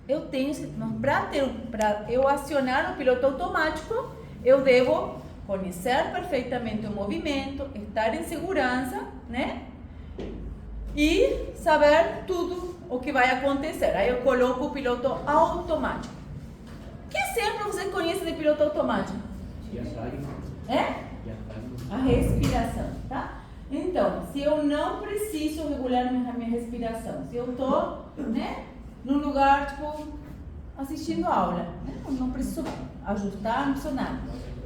eu tenho, para eu acionar o piloto automático, eu devo conhecer perfeitamente o movimento, estar em segurança, né? E saber tudo o que vai acontecer. Aí eu coloco o piloto automático. Que sempre você conhece de piloto automático? É? A respiração, tá? Então, se eu não preciso regular minha respiração, se eu tô, né, num lugar, tipo, assistindo aula, né, não preciso ajustar, não preciso nada.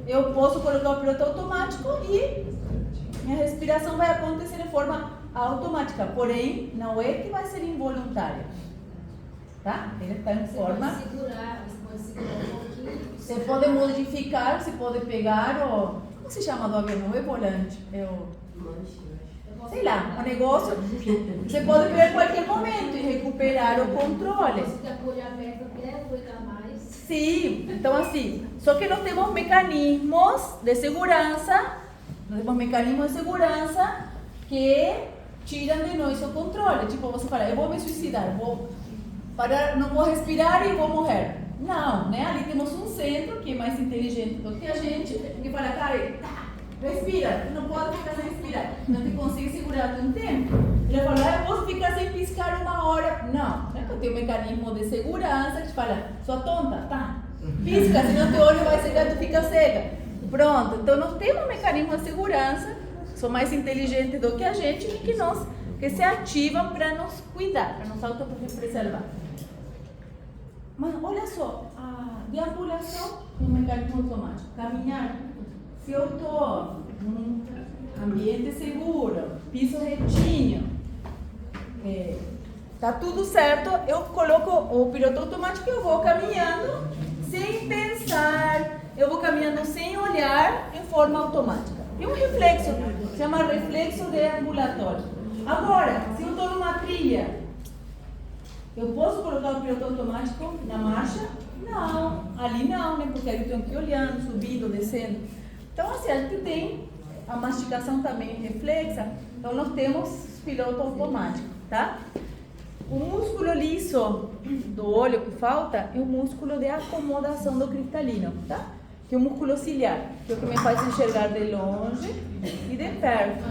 Eu posso colocar o piloto automático e minha respiração vai acontecer de forma automática, porém, não é que vai ser involuntária, tá? Ele está em forma... Você pode segurar um pouquinho. Você pode modificar, você pode pegar o... Como se chama do avião? Não é volante, é o... sei lá, um negócio. Você pode pegar em qualquer momento e recuperar o controle. Você pode apertar até aguentar mais. Sim, então assim, só que nós temos mecanismos de segurança, que tiram de nós o controle. Tipo, você fala, eu vou me suicidar, vou parar, não vou respirar e vou morrer. Não, né? Ali temos um centro que é mais inteligente do que a gente, que fala, cara, respira, não pode ficar sem respirar, não te consigo segurar um tempo. Ele fala, eu posso ficar sem piscar 1 hora. Não, né? Eu tenho um mecanismo de segurança que te fala, sua tonta, tá? Pisca, senão teu olho vai cegar, tu fica cega. Pronto, então nós temos um mecanismo de segurança, são mais inteligentes do que a gente e que se ativam para nos cuidar, para nos autopreservar. Mas olha só, a deambulação é um mecanismo automático. Caminhar, se eu estou num ambiente seguro, piso retinho, tá tudo certo, eu coloco o piloto automático e eu vou caminhando sem pensar, eu vou caminhando sem olhar em forma automática. É um reflexo, se chama reflexo deambulatório. Agora, se eu estou numa trilha, eu posso colocar o piloto automático na marcha? Não, ali não, né? Porque aí eu tenho que ir olhando, subindo, descendo. Então, assim, a gente tem a mastigação também reflexa, então nós temos piloto automático, tá? O músculo liso do olho que falta é o músculo de acomodação do cristalino, tá? Que é o músculo ciliar, que é o que me faz enxergar de longe e de perto.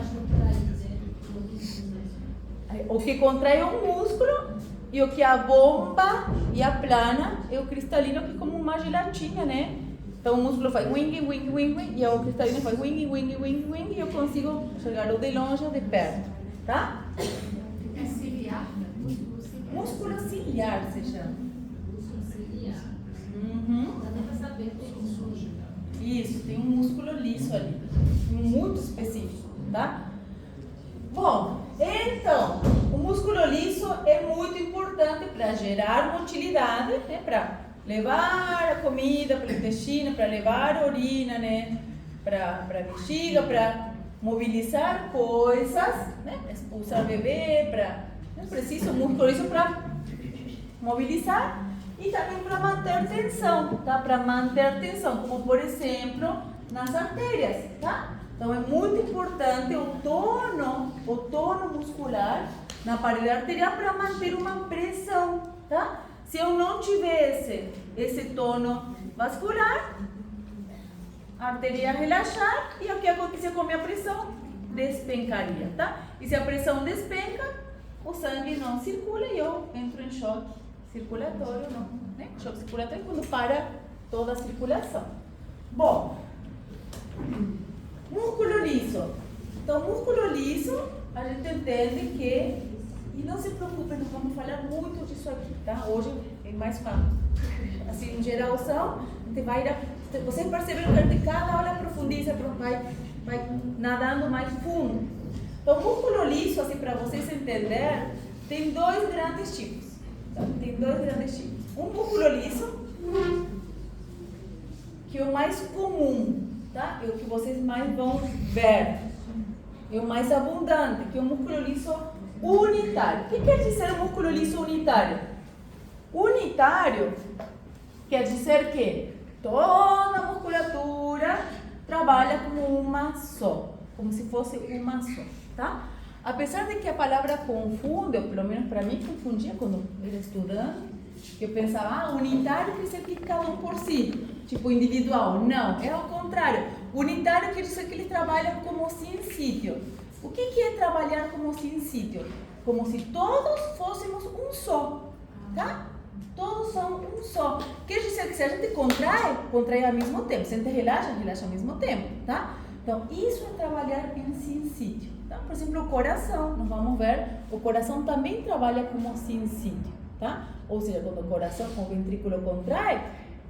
O que contrai é o músculo e o que abomba e aplana é o cristalino, que é como uma gelatina, né? Então o músculo faz wing, wing, wing, wing, e o cristalino faz wing, wing, wing, wing, e eu consigo enxergar o de longe ou de perto, tá? É ciliar? Músculo ciliar se chama. Músculo ciliar. Uhum. Dá pra saber como surge. Isso, tem um músculo liso ali, muito específico, tá? Bom, então, o músculo liso é muito importante para gerar motilidade, né? Para levar a comida para o intestino, para levar a urina, né? Para a bexiga, para mobilizar coisas, né? Expulsar bebê, não precisa o músculo liso para mobilizar e também para manter tensão, tá? Para manter tensão, como por exemplo nas artérias, tá? Então é muito importante o tono muscular na parede arterial para manter uma pressão, tá? Se eu não tivesse esse tono vascular, a artéria ia relaxar e o que acontecia com a minha pressão? Despencaria, tá? E se a pressão despenca, o sangue não circula e eu entro em choque circulatório, não, né? Choque circulatório quando para toda a circulação. Bom, músculo liso. Então, músculo liso, a gente entende que, e não se preocupe, nós vamos falar muito disso aqui, tá? Hoje é mais fácil. Assim, em geralzão, a gente vai vocês perceberam que a gente cada aula aprofundiza, vai nadando mais fundo. Então, músculo liso, assim, para vocês entenderem, tem 2 grandes tipos. Então, tem 2 grandes tipos. Um músculo liso, que é o mais comum, tá? É o que vocês mais vão ver. É o mais abundante, que é o músculo liso unitário. O que quer dizer músculo liso unitário? Unitário quer dizer que toda a musculatura trabalha como uma só, como se fosse uma só, tá? Apesar de que a palavra confunde, ou pelo menos para mim confundia quando eu era estudante, Que eu pensava, unitário quer dizer que cada um por si, tipo individual. Não, é ao contrário. Unitário quer dizer que eles trabalham como sincítio. O que é trabalhar como sincítio? Como se todos fôssemos um só, tá? Todos são um só. Quer dizer que se a gente contrai ao mesmo tempo. Se a gente relaxa ao mesmo tempo, tá? Então, isso é trabalhar em sincítio. Tá? Por exemplo, o coração, nós vamos ver, o coração também trabalha como sincítio, tá? Ou seja, quando o ventrículo contrai,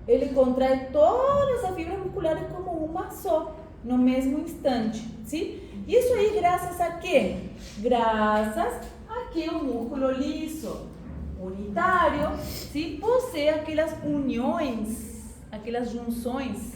ele contrai todas as fibras musculares como uma só, no mesmo instante, sim? Isso aí graças a quê? Graças a que o músculo liso unitário, sim, possui aquelas uniões, aquelas junções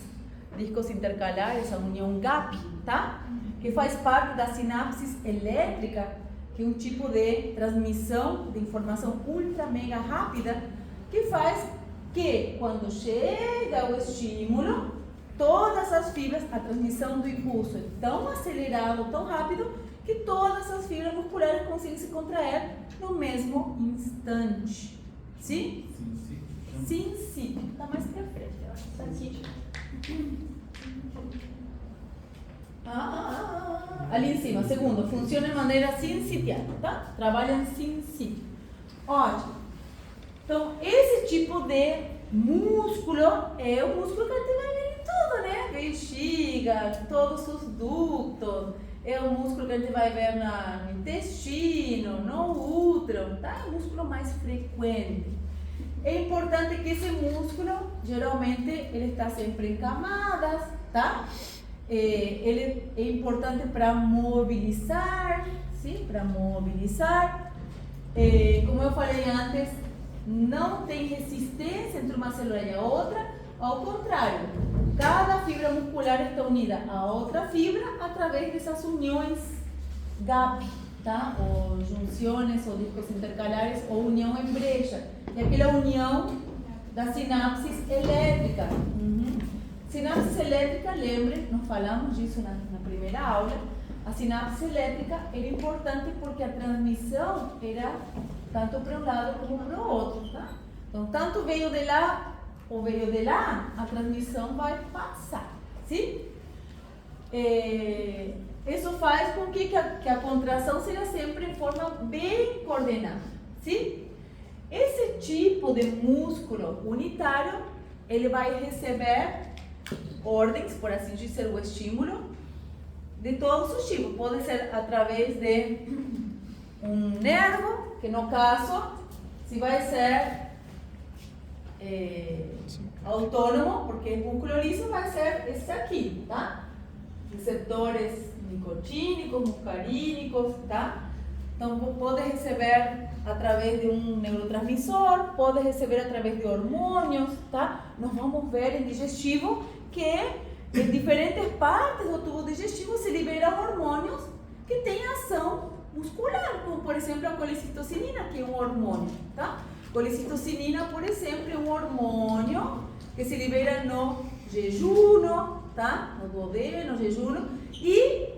discos intercalares, a união GAP, tá? Que faz parte da sinapse elétrica, que é um tipo de transmissão de informação ultra mega rápida, que faz que quando chega o estímulo, todas as fibras, a transmissão do impulso é tão acelerado, tão rápido, que todas as fibras musculares conseguem se contrair no mesmo instante. Sim? Sim, sim. Está mais para frente, eu acho. Está aqui. Ali em cima, segundo, funciona de maneira sincitial, tá? Trabalha em sincítio. Ótimo. Então, esse tipo de músculo é o músculo que a gente vai ver em tudo, né? Bexiga, todos os ductos. É o músculo que a gente vai ver no intestino, no útero, tá? É o músculo mais frequente. É importante que esse músculo, geralmente, ele está sempre em camadas, tá? Ele é importante para mobilizar, sim? Para mobilizar. Como eu falei antes, não tem resistência entre uma célula e a outra, ao contrário, cada fibra muscular está unida a outra fibra através dessas uniões GAP, tá? Ou junções, ou discos intercalares, ou união em brecha. E aquela união da sinapse elétrica. Sinapse elétrica, lembre, nós falamos disso na primeira aula. A sinapse elétrica era importante porque a transmissão era tanto para um lado como para o outro, tá? Então, tanto veio de lá ou veio de lá, a transmissão vai passar, sim? Isso faz com que a contração seja sempre em forma bem coordenada, sim? Esse tipo de músculo unitário, ele vai receber ordens, por assim dizer, o estímulo, de todos os tipos. Pode ser através de um nervo, que no caso, se vai ser autônomo, porque o músculo liso vai ser esse aqui, tá? Receptores nicotínicos, muscarínicos, tá? Então, pode receber através de um neurotransmissor, pode receber através de hormônios, tá? Nós vamos ver em digestivo que em diferentes partes do tubo digestivo se liberam hormônios que têm ação muscular, como por exemplo a colicitocinina, que é um hormônio, tá? Colicitocinina, por exemplo, é um hormônio que se libera no jejuno, tá? No duodeno, no jejuno, e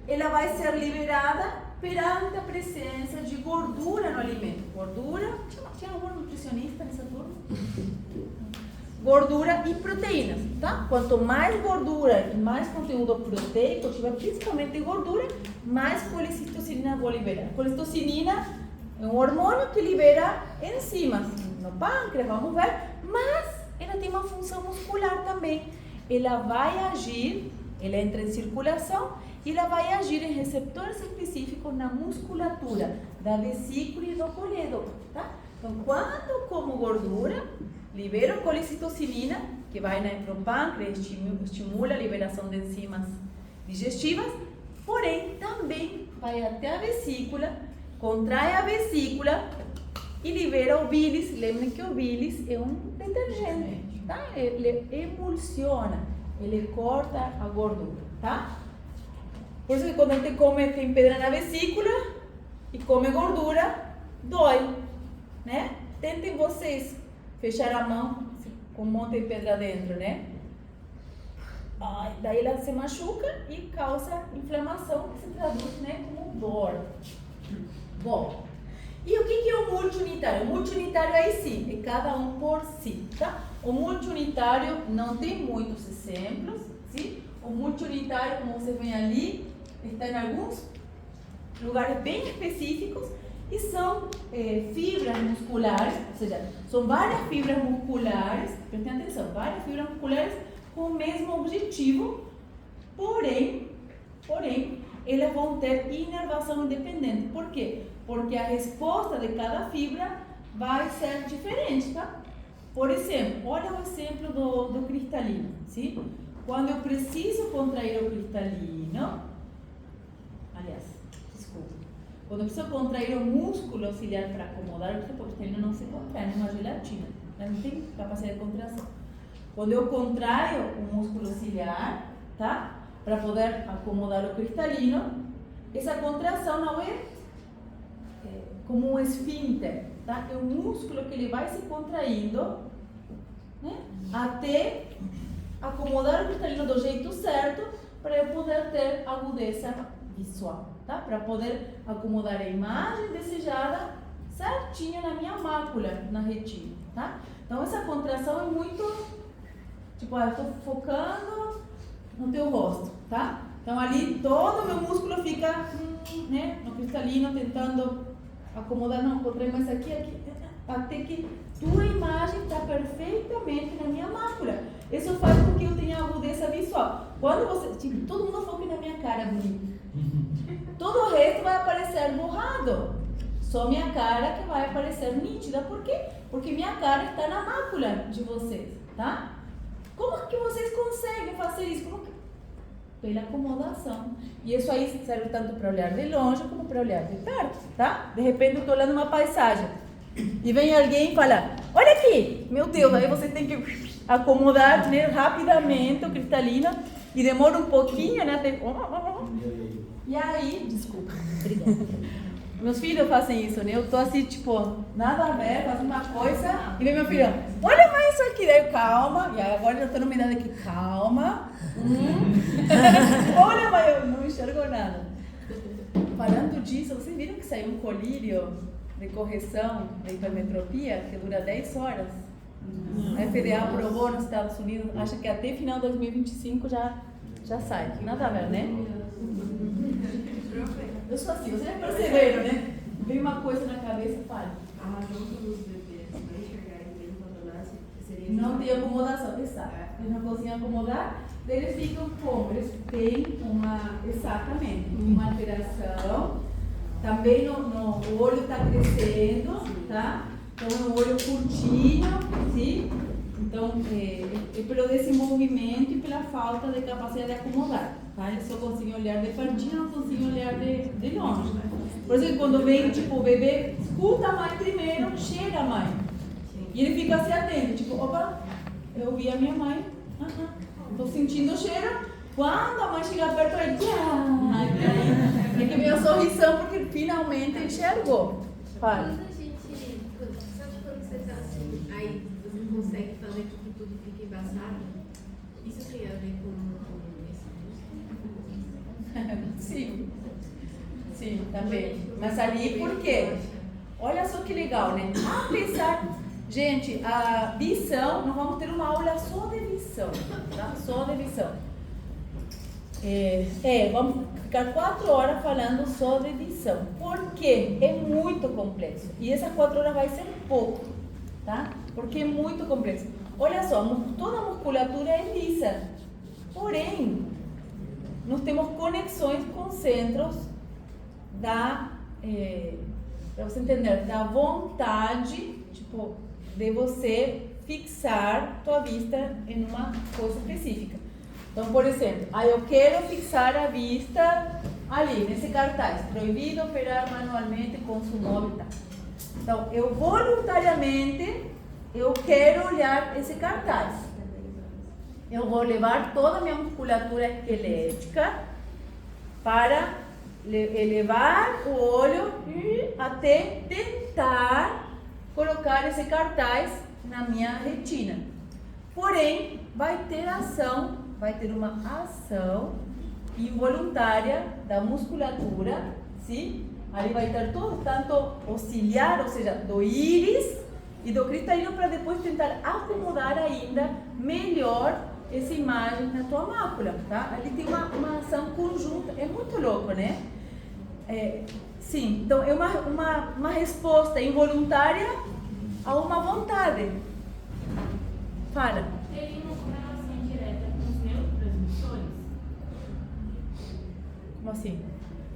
ela vai ser liberada perante a presença de gordura no alimento. Gordura, tinha algum nutricionista nessa turma? Gordura e proteínas, tá? Quanto mais gordura e mais conteúdo proteico tiver, principalmente gordura, mais colicitocinina vou liberar. Colicitocinina é um hormônio que libera enzimas no pâncreas, vamos ver, mas ela tem uma função muscular também. Ela vai agir, ela entra em circulação e ela vai agir em receptores específicos na musculatura da vesícula e do colédoco, tá? Então, quando como gordura, libera colicitocinina, que vai para o pâncreas, estimula a liberação de enzimas digestivas, porém também vai até a vesícula, contrai a vesícula e libera o bílis. Lembrem que o bílis é um detergente, tá? Ele emulsiona, ele corta a gordura, tá? Por isso que quando a gente come, tem pedra na vesícula e come gordura, dói, né? Tentem vocês fechar a mão com um monte de pedra dentro, né? Daí ela se machuca e causa inflamação, que se traduz, né, como dor. Bom, e o que é o multiunitário? O multiunitário multiunitário aí sim, é cada um por si, tá? O multiunitário não tem muitos exemplos, sim? O multiunitário, como você vê ali, está em alguns lugares bem específicos e são fibras musculares, ou seja, são várias fibras musculares, prestem atenção, várias fibras musculares com o mesmo objetivo, porém, elas vão ter inervação independente. Por quê? Porque a resposta de cada fibra vai ser diferente, tá? Por exemplo, olha o exemplo do cristalino, sim? Quando eu preciso contrair o cristalino, aliás, desculpa, quando eu preciso contrair o músculo auxiliar para acomodar o cristalino, não se contrai, é uma gelatina, não tem capacidade de contração. Quando eu contraio o músculo auxiliar, tá? Para poder acomodar o cristalino, essa contração não é como um esfíncter, tá? É um músculo que ele vai se contraindo, né? Até acomodar o cristalino do jeito certo para eu poder ter agudeza visual, tá? Para poder acomodar a imagem desejada certinho na minha mácula, na retina, tá? Então essa contração é muito, tipo, eu estou focando no teu rosto, tá? Então ali todo o meu músculo fica, né, no cristalino, tentando acomodar, não, contrair mais aqui, até que tua imagem está perfeitamente na minha mácula. Isso faz com que eu tenha agudeza visual. Quando você, tipo, todo mundo foca na minha cara bonita. Todo o resto vai aparecer borrado. Só minha cara que vai aparecer nítida. Por quê? Porque minha cara está na mácula de vocês, tá? Como que vocês conseguem fazer isso? Como que? Pela acomodação. E isso aí serve tanto para olhar de longe como para olhar de perto, tá? De repente eu estou olhando uma paisagem e vem alguém e fala, olha aqui, meu Deus, aí você tem que acomodar, né, rapidamente o cristalino e demora um pouquinho, né? Até... E aí, desculpa, obrigada. Meus filhos fazem isso, né? Eu tô assim, tipo, nada a ver, fazendo uma coisa e vem meu filho, olha mais isso aqui, daí eu, calma, e aí agora eu tô numa idade aqui, calma. Olha, mas eu não enxergo nada. Falando disso, vocês viram que saiu um colírio de correção da hipermetropia que dura 10 horas? A FDA aprovou nos Estados Unidos, acho que até final de 2025 já sai. Nada a ver, né? Eu sou assim, vocês perceberam, né? Vem uma coisa na cabeça e fala. A razão dos bebês não enxergarem bem quando nascem seria... Não tem acomodação, exato. Eles não conseguem acomodar, eles ficam como? Eles têm exatamente, uma alteração. Também o olho está crescendo, tá? Então, o olho curtinho, sim? Então, é pelo desenvolvimento e pela falta de capacidade de acomodar, tá? Eles só conseguem olhar de pertinho, não conseguem olhar de longe. Por exemplo, quando vem, tipo, o bebê escuta a mãe primeiro, cheira a mãe. E ele fica assim atento, tipo, opa, eu ouvi a minha mãe, estou sentindo o cheiro. Quando a mãe chega perto, ele vem a sorrição porque finalmente enxergou. Fala. Quando a gente, sabe quando você está assim, aí você consegue fazer com que tudo fique embaçado? Isso tem a ver com esse músculo? Sim, também. Mas ali por quê? Olha só que legal, né? Apesar, gente, a visão, nós vamos ter uma aula só de visão, tá? Só de visão. Vamos ficar 4 horas falando só de visão, porque é muito complexo e essas 4 horas vai ser pouco, tá? Porque é muito complexo. Olha só, toda a musculatura é lisa, porém, nós temos conexões com centros para você entender, da vontade, tipo, de você fixar tua vista em uma coisa específica. Então, por exemplo, eu quero fixar a vista ali, nesse cartaz, proibido operar manualmente com sumóvel e tal. Então, eu voluntariamente, eu quero olhar esse cartaz. Eu vou levar toda a minha musculatura esquelética para elevar o olho até tentar colocar esse cartaz na minha retina. Porém, vai ter uma ação involuntária da musculatura, sim? Ali vai ter todo, tanto auxiliar, ou seja, do íris, e do cristalino para depois tentar acomodar ainda melhor essa imagem na tua mácula, tá? Ali tem uma ação conjunta, é muito louco, né? Sim, então é uma resposta involuntária a uma vontade. Fala. Teria uma correlação direta com os neurotransmissores? Como assim?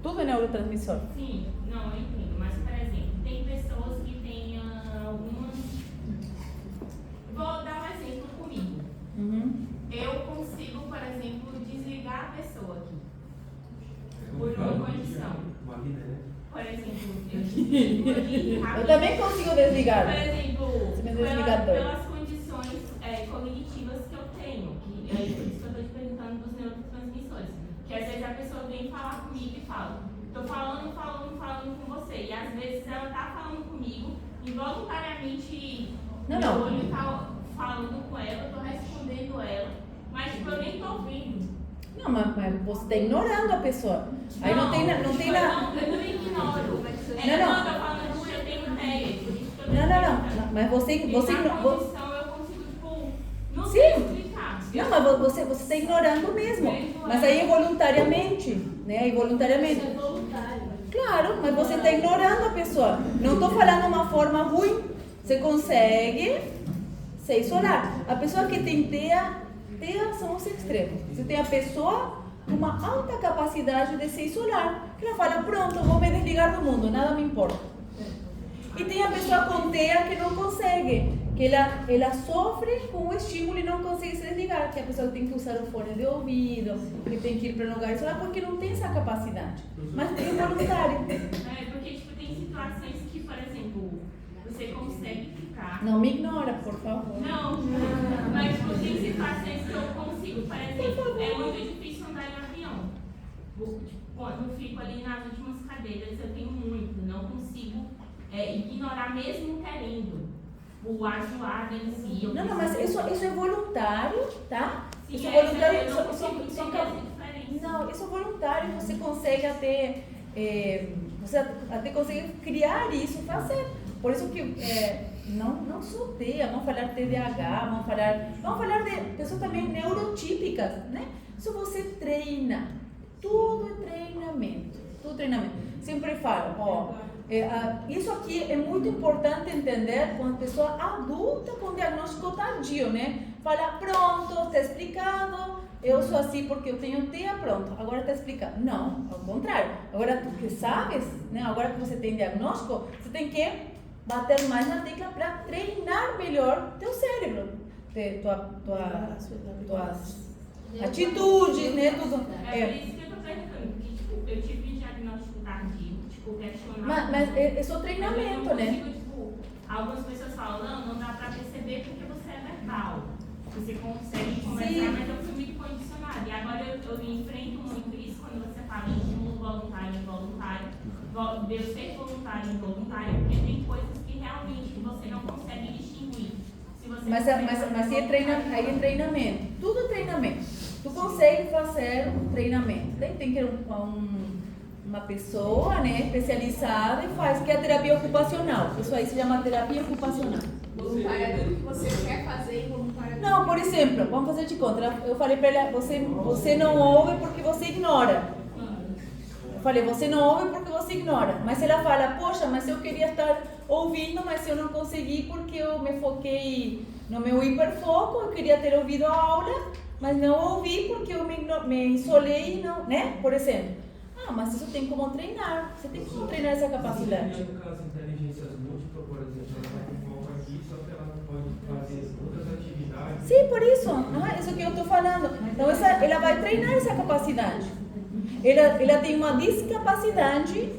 Tudo é neurotransmissor? Sim, não, eu entendo. Mas, por exemplo, tem pessoas que têm algumas... Vou dar um exemplo comigo. Uhum. Eu consigo, por exemplo, desligar a pessoa aqui. Por uma condição. Por exemplo, eu desligo aqui Eu rápido. também consigo desligar. Por exemplo, Você me desligador. pelas condições cognitivas que eu tenho, que é por isso que eu estou te perguntando dos neurotransmissores. Que às vezes a pessoa vem falar comigo e fala, estou falando com você. E às vezes ela está falando comigo, involuntariamente, Não. meu olho está falando com ela, estou respondendo ela, mas tipo, eu nem estou ouvindo. Não, mas você está ignorando a pessoa. Aí não tem nada. Eu não ignoro. Não. Eu falando, eu tenho ideia. Por isso que eu Não. Mas você na não. condição eu consigo, tipo, não Sim. sei explicar. Não, mas você está ignorando mesmo. Mas aí é voluntariamente, né? Involuntariamente. Isso é voluntário. Claro, mas você está ignorando a pessoa. Não estou falando uma forma ruim. Você consegue se isolar. A pessoa que tem TEA são os extremos. Você tem a pessoa com uma alta capacidade de se isolar. Que ela fala, pronto, eu vou me desligar do mundo, nada me importa. E tem a pessoa com TEA que não consegue, que ela sofre com o estímulo e não consegue se desligar, que a pessoa tem que usar o fone de ouvido, que tem que ir para um lugar isolado, porque não tem essa capacidade. Mas tem o voluntário. Porque, tipo, tem situações que, por exemplo, você consegue ficar. Não me ignora, por favor. Não, mas tipo, tem situações que eu consigo, por exemplo, é muito difícil andar em avião. Tipo, quando eu fico ali nas últimas cadeiras, eu tenho muito, não consigo ignorar mesmo querendo. O ajoado em si. Não, mas isso é voluntário, tá? Sim, Isso é voluntário. eu não consigo entender essa diferença. Não, isso é voluntário. Você consegue até, consegue criar isso, fazer. Por isso que não só TEA, vamos falar TDAH, vamos falar de pessoas também neurotípicas, né? Isso você treina. Tudo é treinamento. Tudo treinamento. Sempre falo, isso aqui é muito importante entender com a pessoa adulta com diagnóstico tardio, né? Fala, pronto, está explicado, eu sou assim porque eu tenho TEA, pronto, agora está explicado. Não, ao contrário. Agora tu que sabes, né? Agora que você tem diagnóstico, você tem que bater mais na tecla para treinar melhor teu cérebro, tuas atitudes, né? Tudo. É por isso que eu tô perguntando, porque tipo, eu tive diagnóstico tardio, tipo, questionar. Mas é só treinamento, eu não né? consigo, tipo, algumas pessoas falam, não dá pra perceber porque você é verbal. Você consegue conversar, Sim. mas eu fui muito condicionada. E agora eu enfrento muito isso quando você fala em estímulo voluntário e involuntário. Deus ser voluntário e involuntário, porque tem coisas que realmente você não consegue distinguir. Se você Mas aí é treinamento. Tudo é treinamento. Tu consegue fazer um treinamento. Tem que ir uma pessoa, né, especializada e faz, que é a terapia ocupacional. Isso aí se chama terapia ocupacional. Voluntário é tudo que você quer fazer e voluntário. Não, por exemplo, vamos fazer de conta. Eu falei para ela, você não ouve porque você ignora. Eu falei, você não ouve porque você ignora. Mas ela fala, poxa, mas eu queria estar ouvindo, mas eu não consegui porque eu me foquei no meu hiperfoco, eu queria ter ouvido a aula, mas não ouvi porque eu me isolei, não, né? Por exemplo. Mas isso tem como treinar. Você tem como treinar essa capacidade. No caso, inteligências múltiplas, por exemplo, ela vai com foco aqui, só que ela pode fazer outras atividades. Sim, por isso. Isso que eu estou falando. Então, ela vai treinar essa capacidade. Ela tem uma discapacidade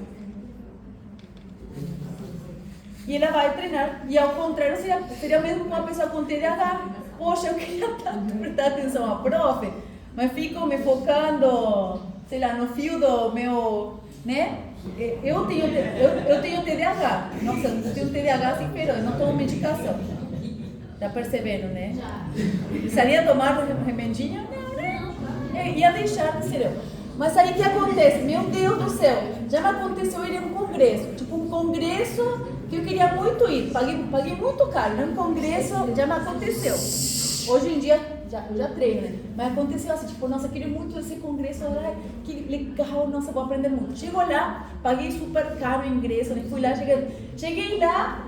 e ela vai treinar. E ao contrário, seria mesmo uma pessoa com TDAH. Poxa, eu queria tanto prestar atenção à prof, mas fico me focando, sei lá, no fio do meu, né? Eu tenho TDAH. Nossa, eu tenho TDAH assim, pero eu não tomo medicação. Tá percebendo, né? Já. Precisaria tomar remedinho? Não, né? Ia deixar de ser eu. Mas aí o que acontece? Meu Deus do céu, já me aconteceu ir em um congresso. Tipo um congresso que Porque eu queria muito ir, paguei muito caro. No congresso já me aconteceu. Hoje em dia eu já treino, né? Mas aconteceu assim, tipo, nossa, eu queria muito esse congresso, ai, que legal, nossa, vou aprender muito. Chegou lá, paguei super caro o ingresso, né? Fui lá, cheguei lá,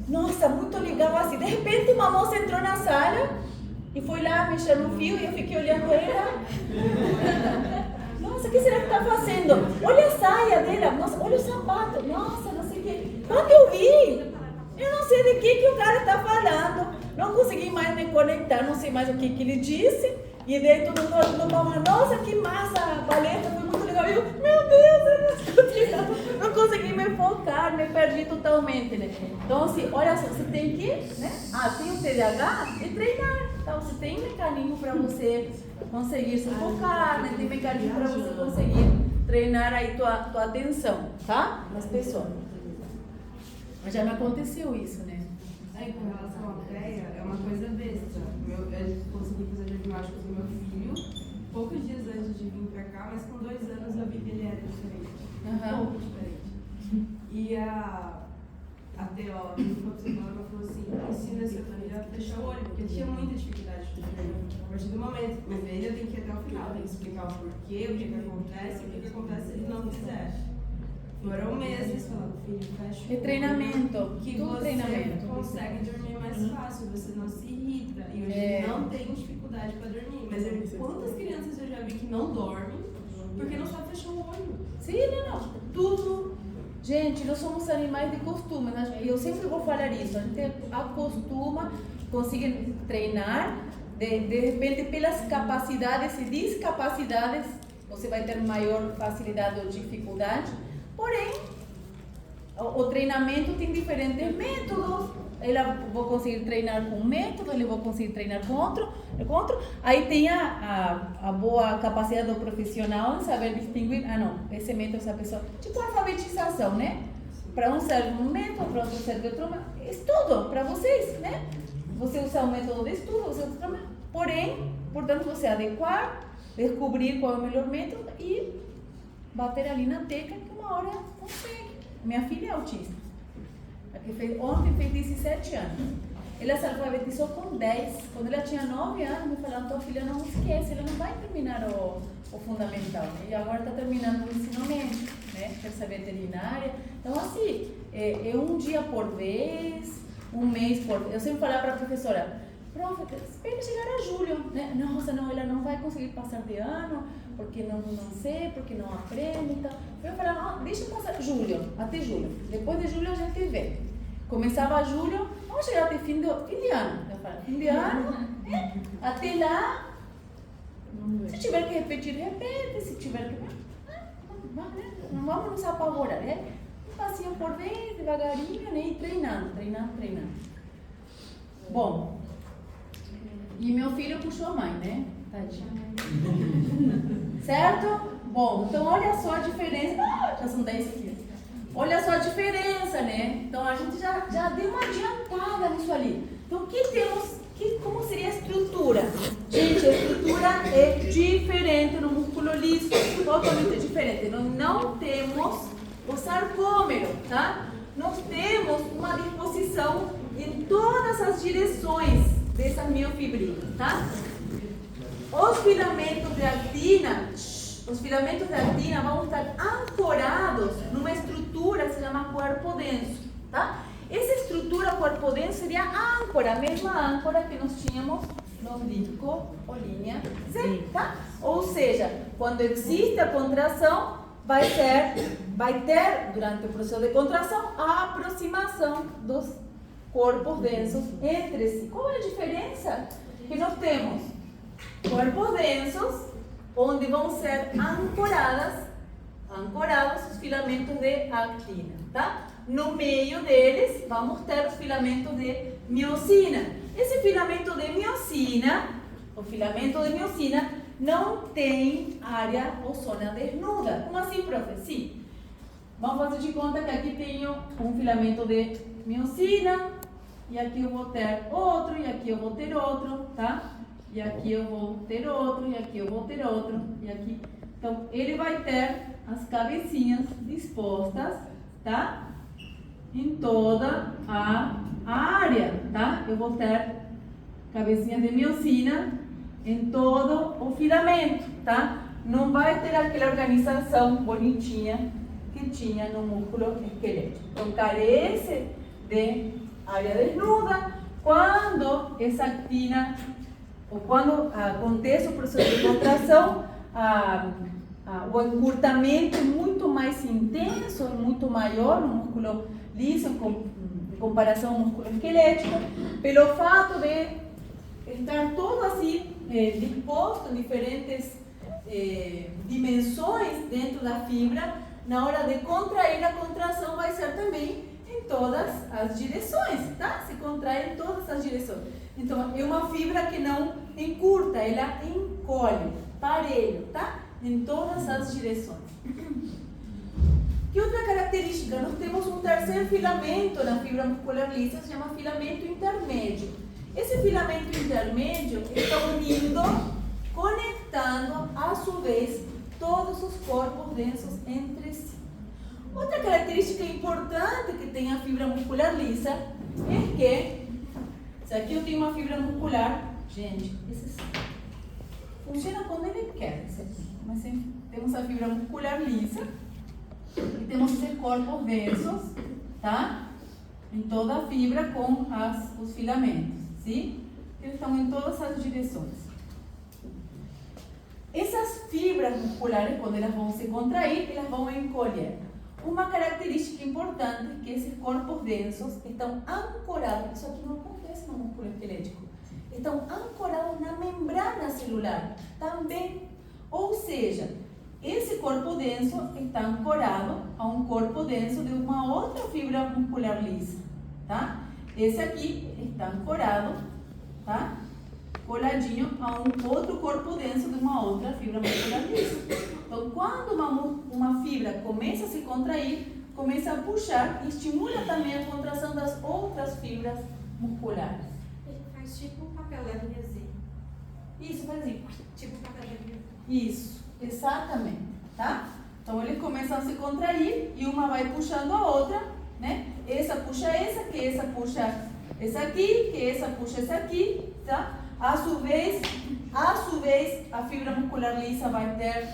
nossa, muito legal assim. De repente uma moça entrou na sala e foi lá mexer no fio e eu fiquei olhando ela. Nossa, o que será que está fazendo? Olha a saia dela, nossa, olha o sapato, nossa, não sei o que. Quando eu vi, eu não sei de que o cara está falando. Não consegui mais me conectar, não sei mais o que ele disse. E daí todo mundo falava, nossa, que massa, a palestra foi muito legal. E eu, meu Deus, eu não escutei nada. Não consegui me focar, me perdi totalmente, né? Então, assim, olha só, você tem que, né? Tem o TDAH e treinar. Então, você tem mecanismo para você conseguir se focar, né? Tem mecanismo para você conseguir treinar aí tua atenção, tá? Nas pessoas. Mas já me aconteceu isso, né? Aí, com relação à Andréia, é uma coisa besta. Eu consegui fazer diagnóstico do meu filho poucos dias antes de vir pra cá, mas com 2 anos eu vi que ele era diferente. Um pouco diferente. E a teóloga, a psicóloga, falou assim: ensina essa família a fechar o olho, porque tinha muita dificuldade de fechar. A partir do momento que o velho tem que ir até o final, tem que explicar o porquê, o que acontece, e o que acontece se ele não quiser. Foram meses falando, filho, fecha o olho. É treinamento, Que tudo você treinamento. consegue dormir mais fácil, você não se irrita. E hoje ele não tem dificuldade para dormir. Mas quantas crianças eu já vi que não dormem porque não sabem fechar o olho? Sim, não. Tudo. Gente, nós somos animais de costume. Eu sempre vou falar isso. A gente acostuma, consegue treinar. De repente, pelas capacidades e discapacidades, você vai ter maior facilidade ou dificuldade. Porém, o treinamento tem diferentes métodos. Eu vou conseguir treinar com um método, ele vou conseguir treinar com outro. Aí tem a boa capacidade do profissional de saber distinguir, esse método, essa pessoa. Tipo alfabetização, né? Para um serve um método, para outro serve outro método. Estudo para vocês, né? Você usa um método de estudo, você usa outro método. Porém, portanto, você adequar, descobrir qual é o melhor método e bater ali na tecla que uma hora consegue. Minha filha é autista. Ontem fez 17 anos. Ela se alfabetizou com 10. Quando ela tinha 9 anos, me falaram: tua filha não esquece, ela não vai terminar o fundamental. E agora está terminando o ensino médio, né? Quer ser veterinária. Então, assim, é um dia por vez, um mês por vez. Eu sempre falava para a professora: prof, espere chegar a julho, né? Nossa, não, ela não vai conseguir passar de ano, porque não sei, porque não aprende e tal. Eu falava: deixa passar julho, até julho. Depois de julho a gente vê. Começava julho, vamos chegar até fim de ano. Eu falava: fim de ano, até lá, se tiver que repetir, repete. Se tiver que... não vamos nos apavorar, né? Um passinho por vez, devagarinho, né? E treinando. Bom, e meu filho puxou a mãe, né? Tadinho. Certo? Bom, então olha só a diferença. Já são 10 quilos. Olha só a diferença, né? Então a gente já deu uma adiantada nisso ali. Então, como seria a estrutura? Gente, a estrutura é diferente no músculo liso, totalmente diferente. Nós não temos o sarcômero, tá? Nós temos uma disposição em todas as direções dessa miofibrina, tá? Os filamentos de actina vão estar ancorados numa estrutura que se chama corpo denso, tá? Essa estrutura corpo denso seria a âncora, a mesma âncora que nós tínhamos no umbilico ou linha Z, tá? Ou seja, quando existe a contração, vai ter, durante o processo de contração, a aproximação dos corpos densos entre si. Qual é a diferença? Que nós temos corpos densos, onde vão ser ancorados os filamentos de actina, tá? No meio deles, vamos ter os filamentos de miosina. Esse filamento de miosina, o filamento de miosina, não tem área ou zona desnuda. Como assim, profe? Sim. Vamos fazer de conta que aqui tenho um filamento de miosina, e aqui eu vou ter outro, e aqui eu vou ter outro, tá? E aqui eu vou ter outro, e aqui eu vou ter outro, e aqui. Então, ele vai ter as cabecinhas dispostas, tá? em toda a área, tá? Eu vou ter cabecinha de miosina em todo o filamento, tá? Não vai ter aquela organização bonitinha que tinha no músculo esquelético. Então, carece de área desnuda quando essa actina, ou quando acontece o processo de contração, o encurtamento é muito mais intenso, muito maior no músculo liso em comparação ao músculo esquelético, pelo fato de estar todo assim disposto em diferentes dimensões dentro da fibra. Na hora de contrair, a contração vai ser também em todas as direções, tá? Se contrai em todas as direções. Então, é uma fibra que não encurta, ela encolhe, parelho, tá? Em todas as direções. Que outra característica? Nós temos um terceiro filamento na fibra muscular lisa, se chama filamento intermédio. Esse filamento intermédio está unindo, conectando, a sua vez, todos os corpos densos entre si. Outra característica importante que tem a fibra muscular lisa é que, se aqui eu tenho uma fibra muscular, gente, funciona quando ele quer, isso aqui. Mas temos a fibra muscular lisa e temos esses corpos densos, tá? Em toda a fibra com os filamentos, sim? Eles estão em todas as direções. Essas fibras musculares, quando elas vão se contrair, elas vão encolher. Uma característica importante é que esses corpos densos estão ancorados, isso aqui não acontece no músculo esquelético, estão ancorados na membrana celular também. Ou seja, esse corpo denso está ancorado a um corpo denso de uma outra fibra muscular lisa, tá? Esse aqui está ancorado, tá? Coladinho a um outro corpo denso de uma outra fibra muscular lisa. Então, quando uma fibra começa a se contrair, começa a puxar e estimula também a contração das outras fibras musculares. Ele faz tipo um papel da linha Z. Isso, faz assim. Tipo um papel da linha Z. Isso, exatamente, tá? Então, eles começam a se contrair e uma vai puxando a outra, né? Essa puxa essa, que essa puxa essa aqui, que essa puxa essa aqui, tá? A sua vez, a fibra muscular lisa vai ter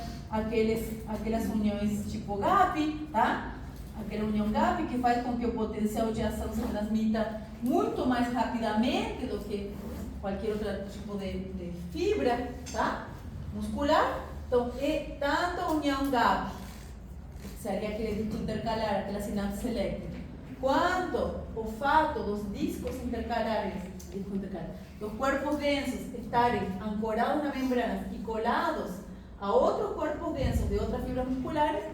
aquelas uniões tipo GAP, tá? Aquela união GAP que faz com que o potencial de ação se transmita muito mais rapidamente do que qualquer outro tipo de fibra, tá? Muscular. Então, é tanto a união GAP, seria aquele disco intercalar, aquela sinapse elétrica, quanto o fato dos discos intercalares, dos corpos densos estarem ancorados na membrana e colados a outros corpos densos de outras fibras musculares,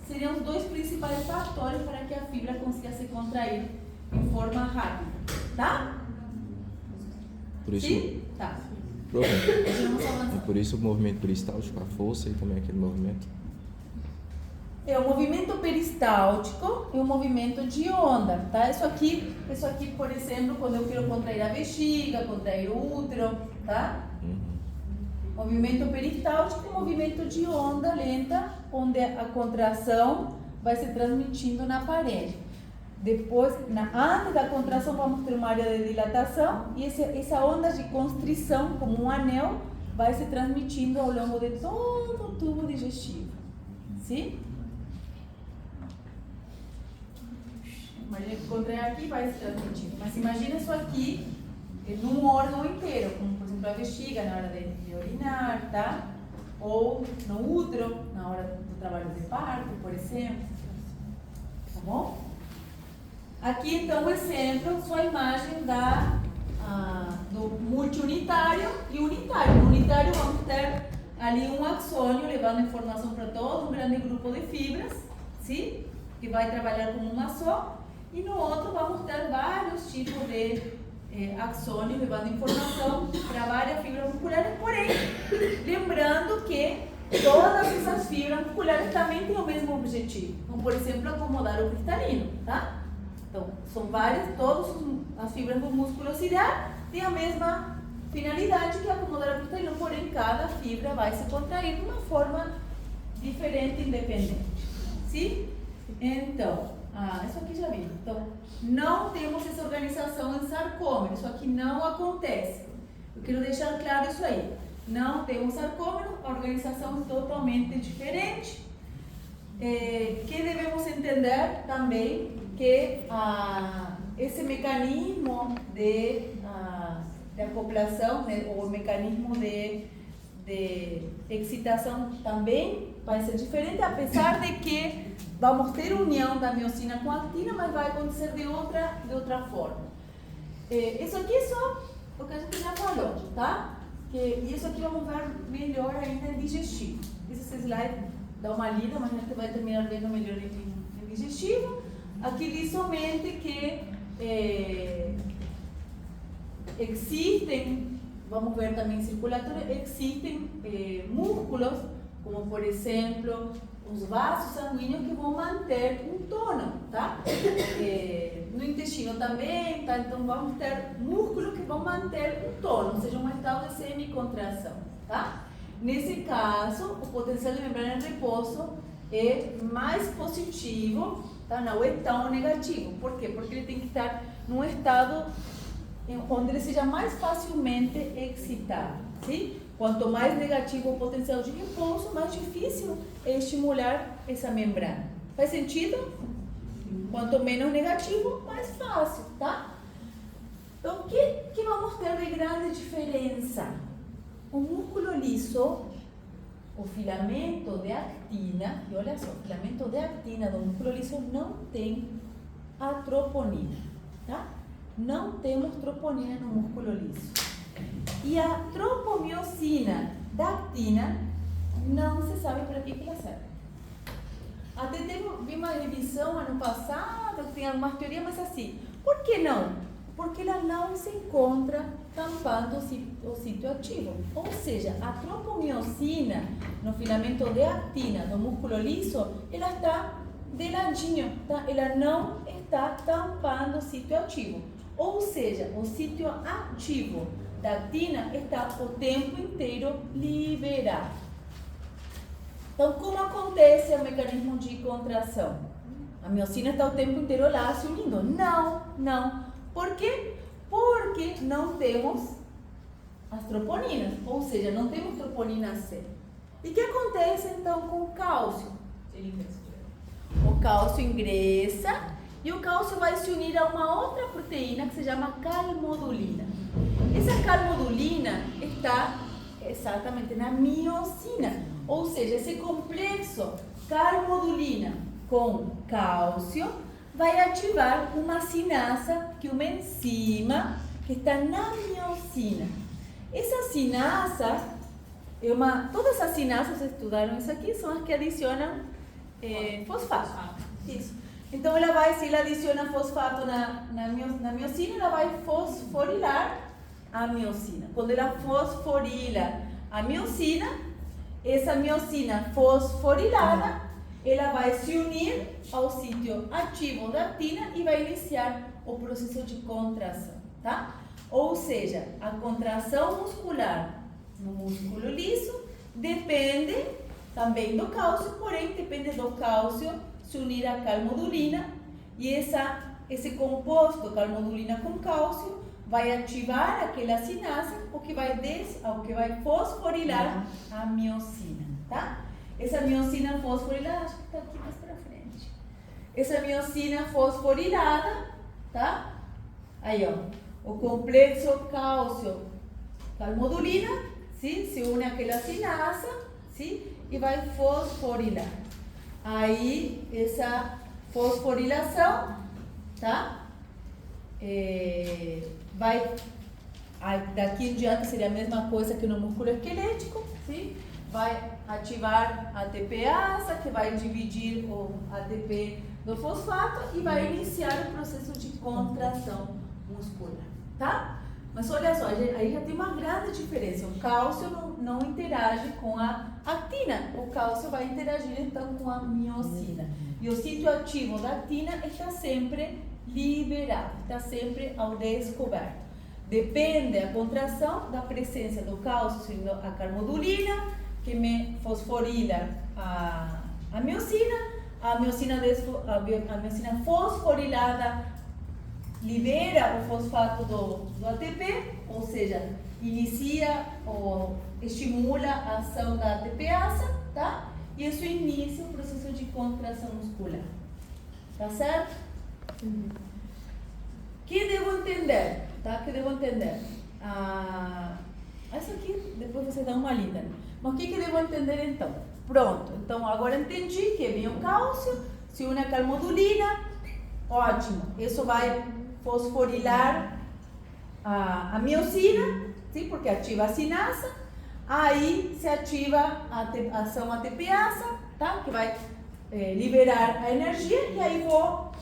seriam os dois principais fatores para que a fibra consiga se contrair em forma rápida, tá? Por isso, Sim? Tá. é por isso o movimento peristáltico, a força e também aquele movimento. É o movimento peristáltico e o movimento de onda, tá? Isso aqui, por exemplo, quando eu quero contrair a bexiga, contrair o útero, tá? Movimento peristáltico e movimento de onda lenta, onde a contração vai se transmitindo na parede. Depois, antes da contração, vamos ter uma área de dilatação e essa onda de constrição, como um anel, vai se transmitindo ao longo de todo o tubo digestivo. Sim? Imagina que contrair aqui vai se transmitindo. Mas imagina isso aqui num órgão inteiro, como por exemplo a bexiga na hora de urinar, tá? Ou no útero, na hora do trabalho de parto, por exemplo. Tá bom? Aqui então o exemplo, só a imagem do multiunitário e unitário. No unitário vamos ter ali um axônio levando informação para todo um grande grupo de fibras, sim? Que vai trabalhar como uma só. E no outro vamos ter vários tipos de axônio levando informação para várias fibras musculares, porém, lembrando que todas essas fibras musculares também têm o mesmo objetivo, como por exemplo acomodar o cristalino, tá? Então, são várias, todas as fibras do músculo ciliar têm a mesma finalidade que acomodar o cristalino, porém cada fibra vai se contrair de uma forma diferente e independente, sim? Então, Isso aqui já vi. Então, não temos essa organização em sarcômero. Isso aqui não acontece. Eu quero deixar claro isso aí. Não temos sarcômero, a organização é totalmente diferente. Que devemos entender também que esse mecanismo de acoplação, né, ou mecanismo de excitação também vai ser diferente, apesar de que vamos ter união da miosina com a actina, mas vai acontecer de outra forma. Isso aqui é só o que a gente já falou, tá? E isso aqui vamos ver melhor ainda em digestivo. Esse slide dá uma lida, mas a gente vai terminar vendo melhor em digestivo. Aqui diz somente que existem, vamos ver também circulatório, existem músculos, como por exemplo os vasos sanguíneos que vão manter um tono, tá? No intestino também, tá? Então vamos ter músculos que vão manter um tono, ou seja, um estado de semicontração, tá? Nesse caso, o potencial de membrana em repouso é mais positivo, tá? Não é tão negativo. Por quê? Porque ele tem que estar num estado onde ele seja mais facilmente excitado, sim? Quanto mais negativo o potencial de repouso, mais difícil é estimular essa membrana. Faz sentido? Quanto menos negativo, mais fácil, tá? Então, o que vamos ter de grande diferença? O músculo liso, o filamento de actina, e olha só, o filamento de actina do músculo liso não tem a troponina, tá? Não temos troponina no músculo liso. E a tropomiosina da actina não se sabe para que ela serve. Até vi uma revisão ano passado, que tem algumas teorias, mas assim, por que não? Porque ela não se encontra tampando o sítio ativo. Ou seja, a tropomiosina no filamento de actina do músculo liso, ela está de ladinho, tá? Ela não está tampando o sítio ativo. Ou seja, o sítio ativo da actina está o tempo inteiro liberado. Então, como acontece o mecanismo de contração? A miosina está o tempo inteiro lá se unindo? Não. Por quê? Porque não temos as troponinas, ou seja, não temos troponina C. E o que acontece então com o cálcio? O cálcio ingressa e o cálcio vai se unir a uma outra proteína que se chama calmodulina. Essa calmodulina está exatamente na miosina, ou seja, esse complexo calmodulina com cálcio vai ativar uma sinasa, que é uma enzima que está na miosina. Essa sinasa todas as sinasas, vocês estudaram isso aqui, são as que adicionam fosfato. Isso. Então se ela adiciona fosfato na miosina, ela vai fosforilar a miosina. Quando ela fosforila a miosina, essa miosina fosforilada, ela vai se unir ao sítio ativo da actina e vai iniciar o processo de contração, tá? Ou seja, a contração muscular no músculo liso depende também do cálcio, porém depende do cálcio se unir à calmodulina e esse composto calmodulina com cálcio vai ativar aquela sinasa, o que vai fosforilar a miosina, tá? Essa miosina fosforilada, acho que está aqui mais para frente. Essa miosina fosforilada, tá? Aí, ó, o complexo cálcio-calmodulina, sim? Se une àquela sinasa, sim? E vai fosforilar. Aí, essa fosforilação, tá? Daqui em diante seria a mesma coisa que no músculo esquelético, sim? Vai ativar a ATPase, que vai dividir o ATP do fosfato e vai iniciar o processo de contração muscular, tá? Mas olha só, aí já tem uma grande diferença. O cálcio não interage com a actina, o cálcio vai interagir então com a miosina. E o sítio ativo da actina está sempre liberado, está sempre ao descoberto. Depende a contração da presença do cálcio, sendo a calmodulina, que me fosforila a miosina, a miocina fosforilada libera o fosfato do ATP, ou seja, inicia ou estimula a ação da ATPase, tá? E isso inicia o processo de contração muscular. Tá certo? Que devo entender? Tá? Que devo entender? Essa aqui, depois você dá uma lida. Né? Mas o que devo entender então? Pronto, então agora entendi que vem o cálcio, se une a calmodulina, ótimo. Isso vai fosforilar a miocina, sim? Porque ativa a sinasa, aí se ativa a ação ATPase, tá? Que vai liberar a energia, e aí vou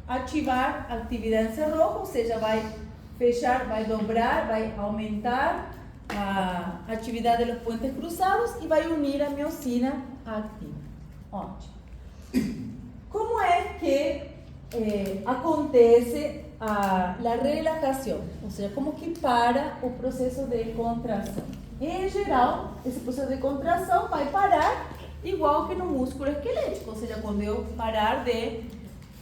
ativar a atividade roxa, ou seja, vai fechar, vai dobrar, vai aumentar a atividade dos puentes cruzados e vai unir a miocina ativa. Ótimo. Como é que acontece a relaxação? Ou seja, como que para o processo de contração? Em geral, esse processo de contração vai parar igual que no músculo esquelético, ou seja, quando eu parar de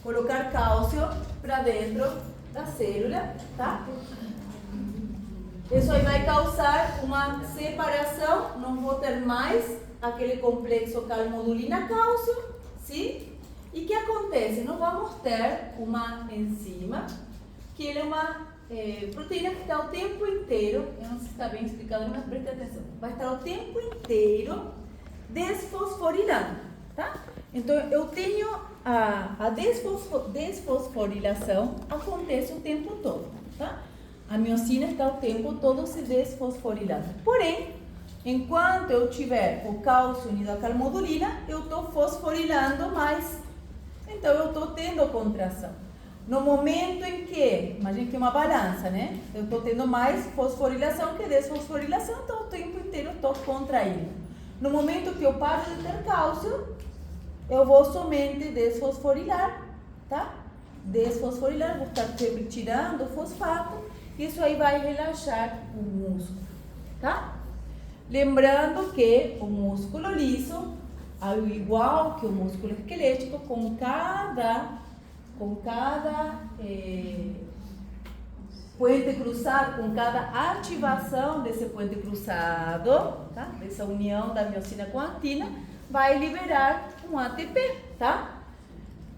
colocar cálcio para dentro da célula, tá? Isso aí vai causar uma separação, não vou ter mais aquele complexo calmodulina-cálcio, sim? E o que acontece? Nós vamos ter uma enzima, que ele é uma proteína que está o tempo inteiro, eu não sei se está bem explicado, mas preste atenção, vai estar o tempo inteiro desfosforilando, tá? Então, eu tenho a desfosforilação acontece o tempo todo, tá? A miocina está o tempo todo se desfosforilando. Porém, enquanto eu tiver o cálcio unido à calmodulina, eu estou fosforilando mais. Então, eu estou tendo contração. No momento em que, imagine que é uma balança, né? Eu estou tendo mais fosforilação que desfosforilação, então o tempo inteiro eu estou contraindo. No momento que eu paro de ter cálcio, eu vou somente desfosforilar, tá? Desfosforilar, vou estar sempre tirando o fosfato, isso aí vai relaxar o músculo, tá? Lembrando que o músculo liso, ao igual que o músculo esquelético, com cada puente cruzado, com cada ativação desse puente cruzado, tá? Dessa união da miocina com a actina, vai liberar um ATP, tá?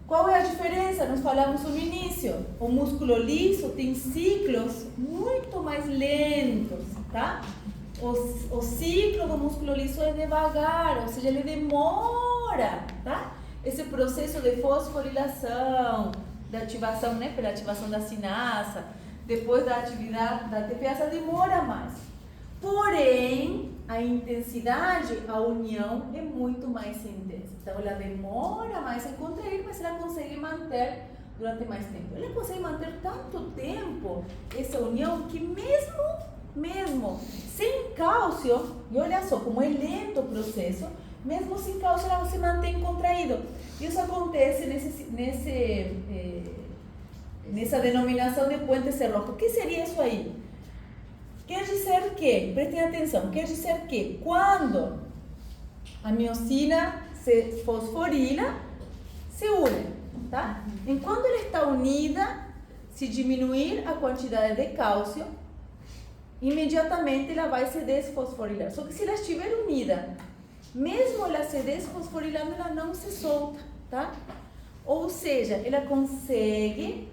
Qual é a diferença? Nós falamos no início. O músculo liso tem ciclos muito mais lentos, tá? O ciclo do músculo liso é devagar, ou seja, ele demora, tá? Esse processo de fosforilação, da ativação, né? Pela ativação da sinasa, depois da atividade da ATPase demora mais. Porém, a intensidade, a união é muito mais intensa. Então, ela demora mais em contrair, mas ela consegue manter durante mais tempo. Ela consegue manter tanto tempo essa união que mesmo sem cálcio, e olha só como é lento o processo, mesmo sem cálcio ela se mantém contraído. Isso acontece nessa denominação de puente cerrojo. O que seria isso aí? Quer dizer que, prestem atenção, quer dizer que quando a miocina se fosforila, se une, tá? Enquanto ela está unida, se diminuir a quantidade de cálcio, imediatamente ela vai se desfosforilar. Só que se ela estiver unida, mesmo ela se desfosforilando, ela não se solta, tá? Ou seja, ela consegue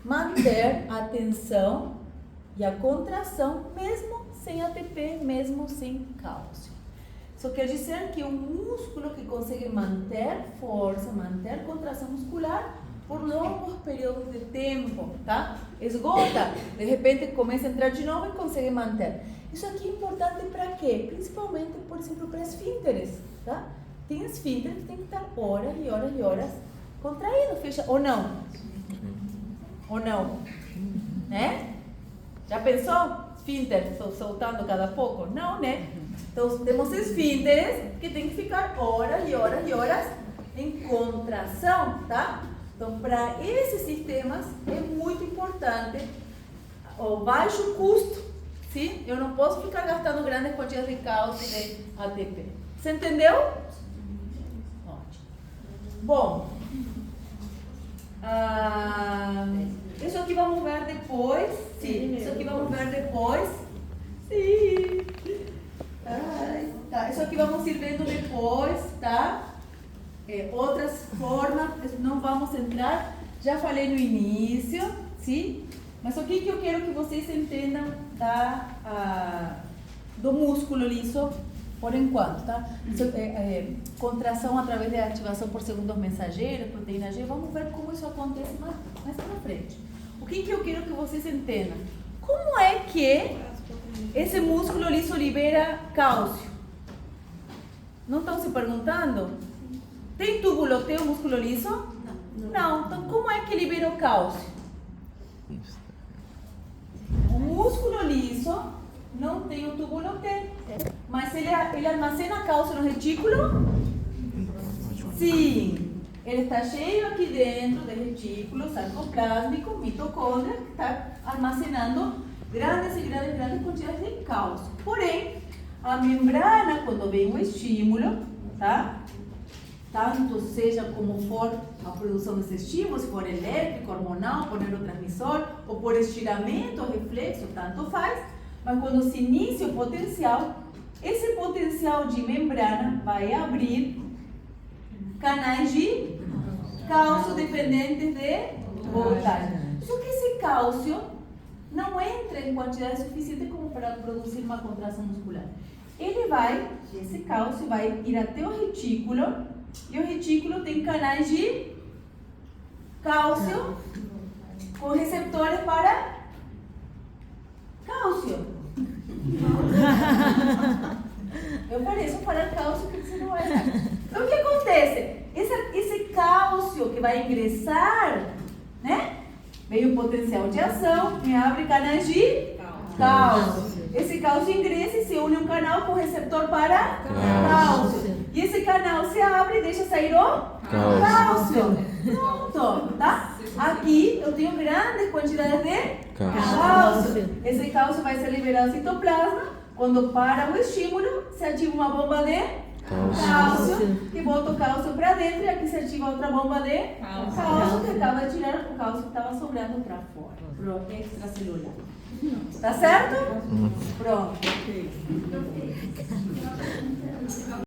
manter a tensão e a contração, mesmo sem ATP, mesmo sem cálcio. Isso quer dizer que um músculo que consegue manter força, manter contração muscular por longos períodos de tempo, tá? Esgota, de repente começa a entrar de novo e consegue manter. Isso aqui é importante para quê? Principalmente, por exemplo, para esfínteres, tá? Tem esfínteres que tem que estar horas e horas e horas contraído, fecha, ou não? Ou não? Né? Já pensou? Esfínter soltando cada pouco? Não, né? Então, temos esfínteres que tem que ficar horas e horas e horas em contração, tá? Então, para esses sistemas é muito importante o baixo custo, sim? Eu não posso ficar gastando grandes quantidades de cálcio e de ATP. Você entendeu? Ótimo. Bom, isso aqui vamos ver depois. Sim, isso aqui vamos ver depois. Sim. Tá, isso aqui vamos ir vendo depois, tá? Outras formas, não vamos entrar. Já falei no início, sim? Mas o que eu quero que vocês entendam do músculo liso por enquanto, tá? Contração através de ativação por segundos mensageiros, proteína G, vamos ver como isso acontece mais pra frente. O que eu quero que vocês entendam? Como é que esse músculo liso libera cálcio? Não estão se perguntando? Tem túbulo T o músculo liso? Não. Então, como é que libera o cálcio? O músculo liso não tem o túbulo T, mas ele armazena cálcio no retículo? Sim. Ele está cheio aqui dentro do retículo sarcoplásmico, mitocôndria, que está armazenando grandes quantidades de cálcio. Porém, a membrana, quando vem o estímulo, tá? Tanto seja como for a produção desse estímulo, se for elétrico, hormonal, por neurotransmissor, ou por estiramento, reflexo, tanto faz, mas quando se inicia o potencial, esse potencial de membrana vai abrir canais de cálcio dependentes de voltagem. Só que esse cálcio não entra em quantidade suficiente como para produzir uma contração muscular. Esse cálcio vai ir até o retículo, e o retículo tem canais de cálcio com receptores para cálcio. Eu pareço falar cálcio porque você não é. Então o que acontece? Esse cálcio que vai ingressar, né? Vem o potencial de ação, me abre canais de cálcio. Esse cálcio ingressa e se une um canal com receptor para cálcio. E esse canal se abre e deixa sair o cálcio. Pronto, tá? Aqui eu tenho grande quantidade de cálcio. Esse cálcio vai ser liberado ao citoplasma. Quando para o estímulo, se ativa uma bomba de cálcio, que bota o cálcio para dentro, e aqui se ativa outra bomba de cálcio, que acaba de tirar o cálcio que estava sobrando para fora, pro extracelular. Tá certo? Pronto.